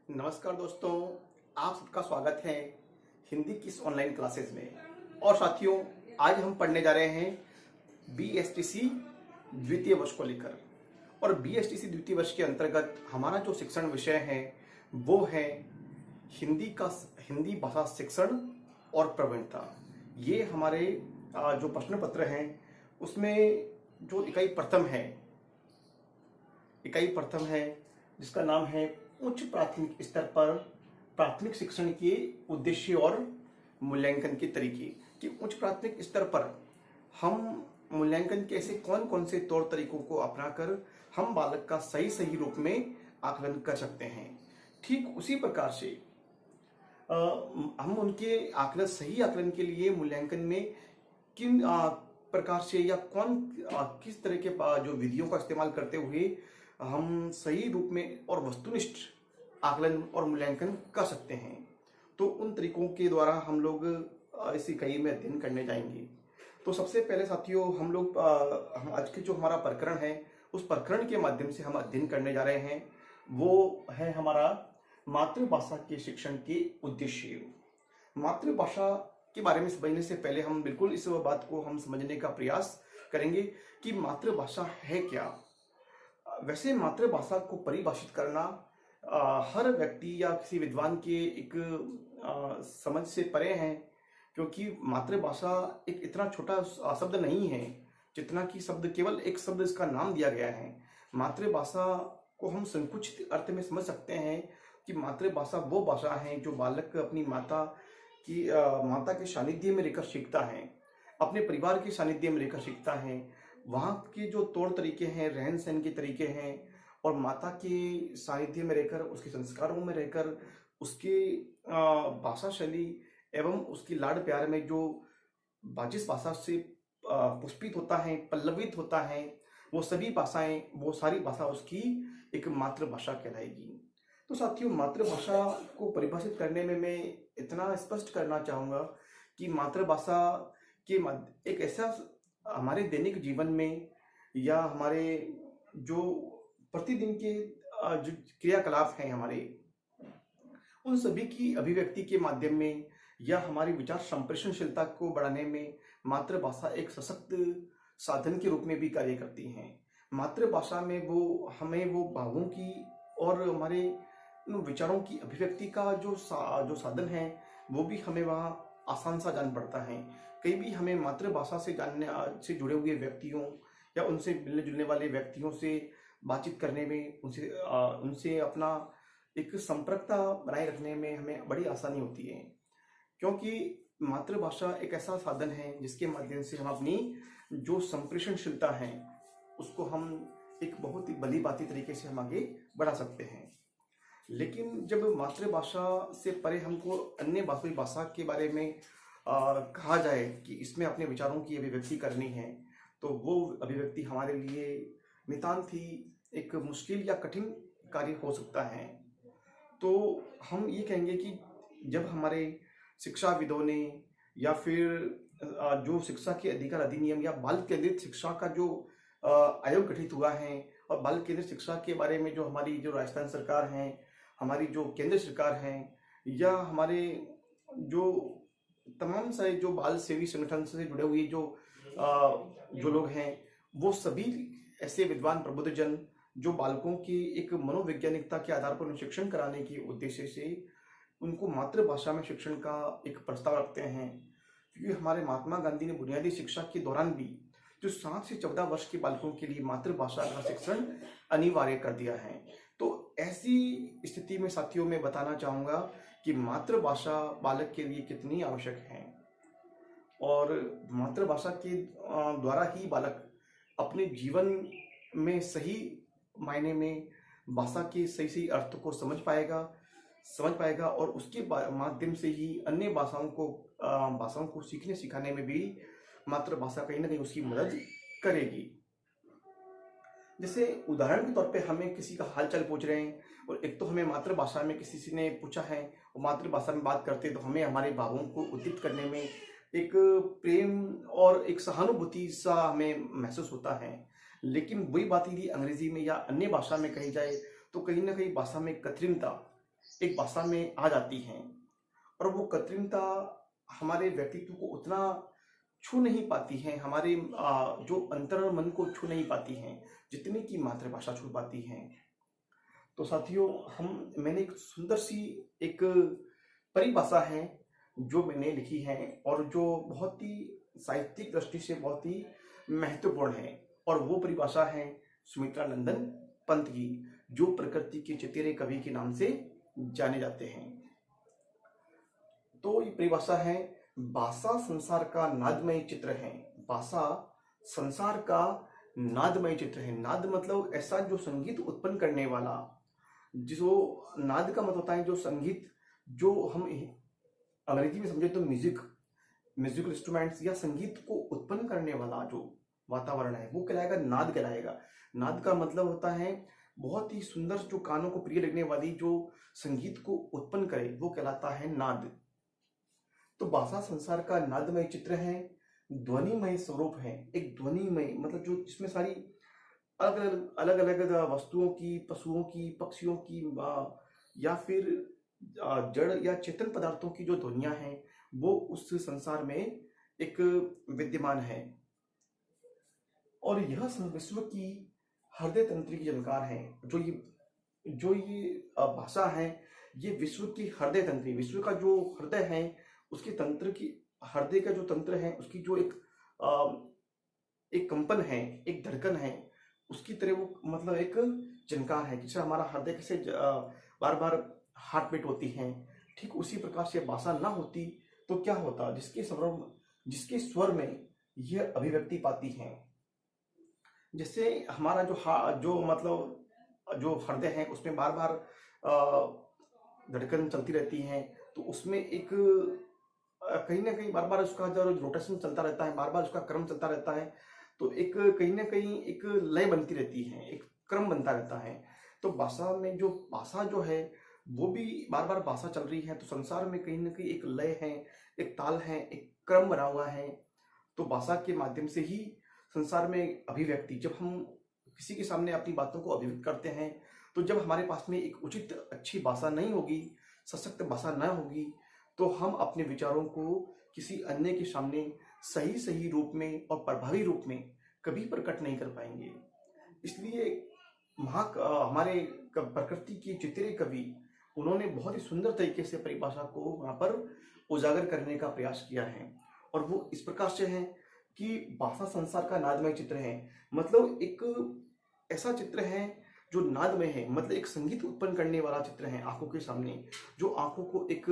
नमस्कार दोस्तों, आप सबका स्वागत है हिंदी की इस ऑनलाइन क्लासेस में। और साथियों, आज हम पढ़ने जा रहे हैं बीएसटीसी द्वितीय वर्ष को लेकर। और बीएसटीसी द्वितीय वर्ष के अंतर्गत हमारा जो शिक्षण विषय है वो है हिंदी भाषा शिक्षण और प्रवीणता। ये हमारे जो प्रश्न पत्र हैं उसमें जो इकाई प्रथम है जिसका नाम है उच्च प्राथमिक स्तर पर प्राथमिक शिक्षण के उद्देश्य और मूल्यांकन के तरीके। कि उच्च प्राथमिक स्तर पर हम मूल्यांकन के ऐसे कौन कौन से तौर तरीकों को अपनाकर हम बालक का सही रूप में आकलन कर सकते हैं। ठीक उसी प्रकार से हम उनके सही आकलन के लिए मूल्यांकन में किन प्रकार से या किस तरह के जो विधियों का इस्तेमाल करते हुए हम सही रूप में और वस्तुनिष्ठ आकलन और मूल्यांकन कर सकते हैं। तो उन तरीकों के द्वारा हम लोग इस इकाई में अध्ययन करने जाएंगे। तो सबसे पहले साथियों, हम आज के जो हमारा प्रकरण है उस प्रकरण के माध्यम से हम अध्ययन करने जा रहे हैं। वो है हमारा मातृभाषा के शिक्षण के उद्देश्य। मातृभाषा के बारे में समझने से पहले हम बिल्कुल इस बात को हम समझने का प्रयास करेंगे कि मातृभाषा है क्या। वैसे मातृभाषा को परिभाषित करना हर व्यक्ति या किसी विद्वान के एक समझ से परे है, क्योंकि मातृभाषा एक इतना छोटा शब्द नहीं है जितना कि केवल एक शब्द इसका नाम दिया गया है। मातृभाषा को हम संकुचित अर्थ में समझ सकते हैं कि मातृभाषा वो भाषा है जो बालक अपनी माता के सानिध्य में रहकर सीखता है, अपने परिवार के सानिध्य में रहकर सीखता है। वहाँ के जो तौर तरीके हैं, रहन सहन के तरीके हैं, और माता के सानिध्य में रहकर, उसके संस्कारों में रहकर, उसके भाषा शैली एवं उसकी लाड प्यार में जो जिस भाषा से पुष्पित होता है, पल्लवित होता है, वो सारी भाषा उसकी एक मातृभाषा कहलाएगी। तो साथियों, मातृभाषा को परिभाषित करने में मैं इतना स्पष्ट करना चाहूँगा कि मातृभाषा के एक ऐसा हमारे दैनिक जीवन में या हमारे जो प्रतिदिन के जो क्रियाकलाप हैं हमारे, उन सभी की अभिव्यक्ति के माध्यम में या हमारी विचार संप्रेषणशीलता को बढ़ाने में मातृभाषा एक सशक्त साधन के रूप में भी कार्य करती है। मातृभाषा में हमें वो भावों की और हमारे विचारों की अभिव्यक्ति का जो साधन है वो भी हमें वहाँ आसान सा जान पड़ता है। कई भी हमें मातृभाषा से जुड़े हुए व्यक्तियों या उनसे मिलने जुलने वाले व्यक्तियों से बातचीत करने में, उनसे अपना एक संपर्कता बनाए रखने में हमें बड़ी आसानी होती है, क्योंकि मातृभाषा एक ऐसा साधन है जिसके माध्यम से हम अपनी जो संप्रेषणशीलता है उसको हम एक बहुत ही भली भांति तरीके से हम आगे बढ़ा सकते हैं। लेकिन जब मातृभाषा से परे हमको अन्य भाषा के बारे में कहा जाए कि इसमें अपने विचारों की अभिव्यक्ति करनी है, तो वो अभिव्यक्ति हमारे लिए नितांत ही एक मुश्किल या कठिन कार्य हो सकता है। तो हम ये कहेंगे कि जब हमारे शिक्षाविदों ने या फिर जो शिक्षा के अधिकार अधिनियम या बाल केंद्रित शिक्षा का जो आयोग गठित हुआ है, और बाल केंद्रित शिक्षा के बारे में जो हमारी जो राजस्थान सरकार है, हमारी जो केंद्र सरकार है, या हमारे जो तमाम सारे जो बाल सेवी संगठन से जुड़े हुए जो लोग हैं, वो सभी ऐसे विद्वान प्रबुद्धजन जो बालकों की एक मनोवैज्ञानिकता के आधार पर उन्हें शिक्षण कराने के उद्देश्य से उनको मातृभाषा में शिक्षण का एक प्रस्ताव रखते हैं। क्योंकि हमारे महात्मा गांधी ने बुनियादी शिक्षा के दौरान भी जो 7 से 14 वर्ष के बालकों के लिए मातृभाषा का शिक्षण अनिवार्य कर दिया है। तो ऐसी स्थिति में साथियों मैं बताना चाहूँगा कि मातृभाषा बालक के लिए कितनी आवश्यक है, और मातृभाषा के द्वारा ही बालक अपने जीवन में सही मायने में भाषा के सही अर्थ को समझ पाएगा और उसके माध्यम से ही अन्य भाषाओं को सीखने सिखाने में भी मातृभाषा कहीं ना कहीं उसकी मदद करेगी। जैसे उदाहरण के तौर पे हमें किसी का हालचाल पूछ रहे हैं, और एक तो हमें मातृभाषा में किसी ने पूछा है और मातृभाषा में बात करते हैं, तो हमें हमारे भावों को उद्दीपित करने में एक प्रेम और एक सहानुभूति सा हमें महसूस होता है। लेकिन वही बात यदि अंग्रेजी में या अन्य भाषा में कही जाए तो कहीं ना कहीं भाषा में कृत्रिमता एक भाषा में आ जाती हैं और वो कृत्रिमता हमारे व्यक्तित्व को उतना छू नहीं पाती हैं, हमारे जो अंतर मन को छू नहीं पाती हैं जितनी की मातृभाषा छू पाती हैं। तो साथियों, मैंने एक सुंदर सी एक परिभाषा है जो मैंने लिखी है और जो बहुत ही साहित्यिक दृष्टि से बहुत ही महत्वपूर्ण है, और वो परिभाषा है सुमित्रा नंदन पंत की, जो प्रकृति के चतेरे कवि के नाम से जाने जाते हैं। तो ये परिभाषा है, भाषा संसार का नादमय चित्र है। भाषा संसार का नादमय चित्र है। नाद मतलब ऐसा जो संगीत उत्पन्न करने वाला, जो नाद का मतलब होता है जो संगीत, जो हम अंग्रेजी में समझे तो म्यूजिकल इंस्ट्रूमेंट्स या संगीत को उत्पन्न करने वाला जो वातावरण है वो कहलाएगा नाद कहलाएगा। नाद का मतलब होता है बहुत ही सुंदर, जो कानों को प्रिय लगने वाली जो संगीत को उत्पन्न करे वो कहलाता है नाद। तो भाषा संसार का नादमय चित्र है, ध्वनिमय स्वरूप है। एक ध्वनिमय मतलब जो जिसमें सारी अलग अलग वस्तुओं की, पशुओं की, पक्षियों की या फिर जड़ या चेतन पदार्थों की जो ध्वनियां हैं वो उस संसार में एक विद्यमान है। और यह विश्व की हृदय तंत्र की जानकार है। जो ये भाषा है ये विश्व की हृदय तंत्री, विश्व का जो हृदय है उसके तंत्र की, हृदय का जो तंत्र है उसकी जो एक कंपन है, एक धड़कन है, उसकी तरह वो मतलब एक जानकार है। जैसे हमारा हृदय कैसे बार बार हार्ट बीट होती है, ठीक उसी प्रकार से भाषा ना होती तो क्या होता, जिसके स्वर में यह अभिव्यक्ति पाती है। जैसे हमारा जो मतलब जो हृदय है उसमें बार बार धड़कन चलती रहती है, तो उसमें एक कहीं ना कहीं बार बार उसका जो रोटेशन चलता रहता है, बार बार उसका क्रम चलता रहता है, तो एक कहीं ना कहीं एक लय बनती रहती है, एक क्रम बनता रहता है। तो भाषा में जो भाषा जो है वो भी बार बार भाषा चल रही है, तो संसार में कहीं ना कहीं एक लय है, एक ताल है, एक क्रम बना हुआ है। तो भाषा के माध्यम से ही संसार में अभिव्यक्ति, जब हम किसी के सामने अपनी बातों को अभिव्यक्त करते हैं, तो जब हमारे पास में एक उचित अच्छी भाषा नहीं होगी, सशक्त भाषा न होगी, तो हम अपने विचारों को किसी अन्य के सामने सही रूप में और प्रभावी रूप में कभी प्रकट नहीं कर पाएंगे। इसलिए हमारे प्रकृति के चितरे कवि, उन्होंने बहुत ही सुंदर तरीके से परिभाषा को वहां पर उजागर करने का प्रयास किया है। और वो इस प्रकार से है कि भाषा संसार का नादमय चित्र है, मतलब एक ऐसा चित्र है जो नादमय है, मतलब एक संगीत उत्पन्न करने वाला चित्र है आंखों के सामने, जो आंखों को एक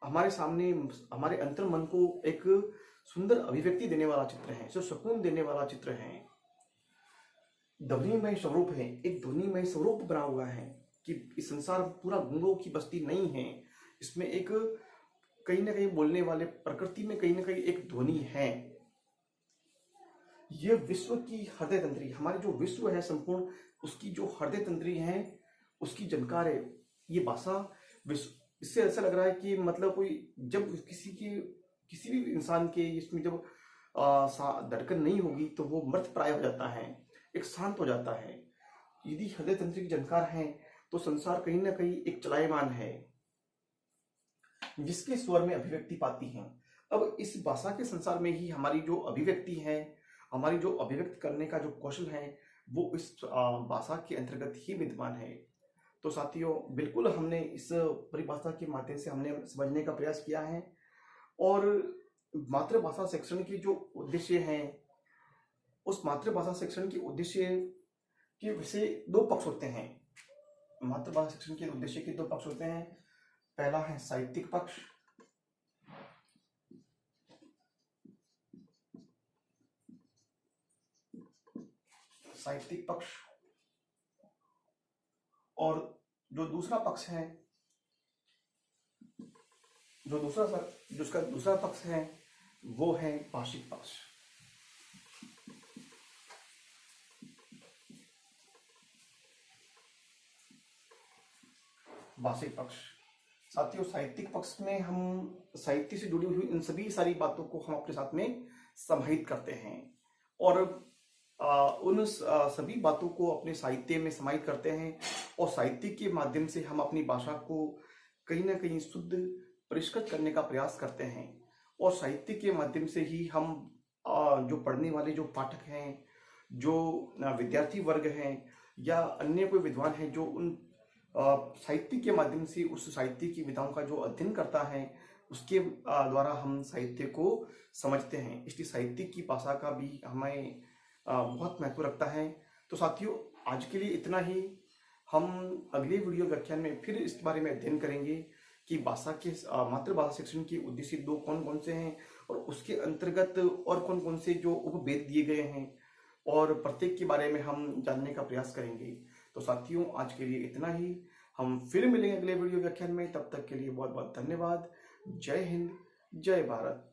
हमारे सामने, हमारे अंतर मन को एक सुंदर अभिव्यक्ति देने वाला चित्र है, जो सुकून देने वाला चित्र है। ध्वनिमय स्वरूप है, एक ध्वनिमय स्वरूप बना हुआ है कि इस संसार पूरा गूंगों की बस्ती नहीं है, इसमें एक कहीं ना कहीं बोलने वाले, प्रकृति में कहीं ना कहीं एक ध्वनि है। ये विश्व की हृदय तंत्री, हमारे जो विश्व है संपूर्ण, उसकी जो हृदय तंत्री है उसकी जानकार है ये भाषा। विश्व, इससे ऐसा लग रहा है कि मतलब कोई जब किसी भी इंसान के इसमें जब धड़कन नहीं होगी तो वो मृत प्राय हो जाता है, एक शांत हो जाता है। यदि हृदय तंत्र की जानकार है तो संसार कहीं ना कहीं एक चलायमान है जिसके स्वर में अभिव्यक्ति पाती है। अब इस भाषा के संसार में ही हमारी जो अभिव्यक्ति है, हमारी जो अभिव्यक्त करने का जो कौशल है वो इस भाषा के अंतर्गत ही विद्यमान है। तो साथियों, बिल्कुल हमने इस परिभाषा के माध्यम से हमने समझने का प्रयास किया है। और मातृभाषा शिक्षण की जो उद्देश्य है, उस मातृभाषा शिक्षण के उद्देश्य के वैसे दो पक्ष होते हैं। मातृभाषा शिक्षण के उद्देश्य के दो पक्ष होते हैं। पहला है साहित्यिक पक्ष, साहित्यिक पक्ष, और जो दूसरा पक्ष है, जिसका दूसरा पक्ष है वो है भाषिक पक्ष। भाषिक पक्ष साथियों, साहित्यिक पक्ष में हम साहित्य से जुड़ी हुई इन सभी सारी बातों को हम अपने साथ में समाहित करते हैं। और सभी बातों को अपने साहित्य में समाहित करते हैं और साहित्य के माध्यम से हम अपनी भाषा को कहीं ना कहीं शुद्ध परिष्कृत करने का प्रयास करते हैं। और साहित्य के माध्यम से ही हम जो पढ़ने वाले जो पाठक हैं, जो विद्यार्थी वर्ग हैं या अन्य कोई विद्वान हैं, जो उन साहित्य के माध्यम से उस साहित्य की विधाओं का जो अध्ययन करता है, उसके द्वारा हम साहित्य को समझते हैं। इसलिए साहित्य की भाषा का भी हमें बहुत महत्व रखता है। तो साथियों, आज के लिए इतना ही। हम अगले वीडियो व्याख्यान में फिर इस बारे में अध्ययन करेंगे कि भाषा के मातृभाषा शिक्षण के उद्देश्य दो कौन कौन से हैं और उसके अंतर्गत और कौन कौन से जो उपभेद दिए गए हैं, और प्रत्येक के बारे में हम जानने का प्रयास करेंगे। तो साथियों, आज के लिए इतना ही। हम फिर मिलेंगे अगले वीडियो व्याख्यान में। तब तक के लिए बहुत बहुत धन्यवाद। जय हिंद, जय भारत।